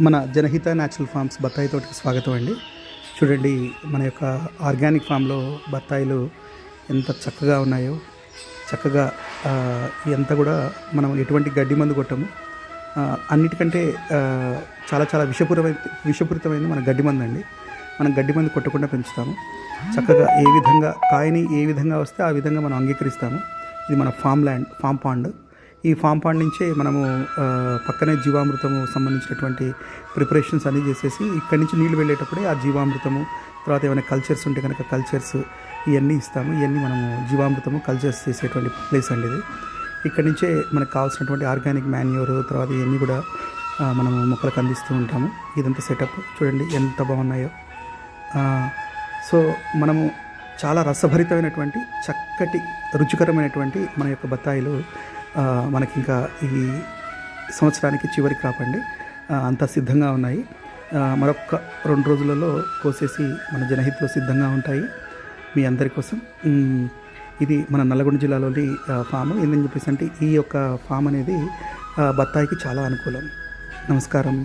మన జనహిత natural forms బత్తాయి తోటకి స్వాగతం అండి. చూడండి, మన యొక్క ఆర్గానిక్ ఫామ్లో బత్తాయిలు ఎంత చక్కగా ఉన్నాయో. చక్కగా ఎంత కూడా మనం ఎటువంటి గడ్డి మందు కొట్టము. అన్నిటికంటే చాలా చాలా విషపూరితమైనది మన గడ్డి మందు అండి. మనం గడ్డి మందు కొట్టకుండా పెంచుతాము. చక్కగా ఏ విధంగా కాయని ఏ విధంగా వస్తే ఆ విధంగా మనం అంగీకరిస్తాము. ఇది మన ఫామ్ పాండ్. ఈ ఫామ్ పాండ్ నుంచే మనము పక్కనే జీవామృతము సంబంధించినటువంటి ప్రిపరేషన్స్ అన్నీ చేసేసి ఇక్కడి నుంచి నీళ్ళు వెళ్ళేటప్పుడే ఆ జీవామృతము, తర్వాత ఏమైనా కల్చర్స్ ఉంటే కనుక కల్చర్స్ ఇవన్నీ ఇస్తాము. ఇవన్నీ మనము జీవామృతము కల్చర్స్ చేసేటువంటి ప్లేస్ అండి ఇది. ఇక్కడి నుంచే మనకు కావాల్సినటువంటి ఆర్గానిక్ మాన్యూర్, తర్వాత ఇవన్నీ కూడా మనము మొక్కలకు అందిస్తూ ఉంటాము. ఇదంతా సెటప్ చూడండి ఎంత బాగున్నాయో. సో మనము చాలా రసభరితమైనటువంటి చక్కటి రుచికరమైనటువంటి మన యొక్క బత్తాయిలు మనకి ఇంకా ఈ సంవత్సరానికి చివరి క్రాప్ అండి. అంతా సిద్ధంగా ఉన్నాయి. మరొక 2 రోజులలో కోసేసి మన జనహిత్లో సిద్ధంగా ఉంటాయి మీ అందరి కోసం. ఇది మన నల్లగొండ జిల్లాలోని ఫామ్. ఏంటని చెప్పేసి అంటే ఈ యొక్క ఫామ్ అనేది బత్తాయికి చాలా అనుకూలం. నమస్కారం.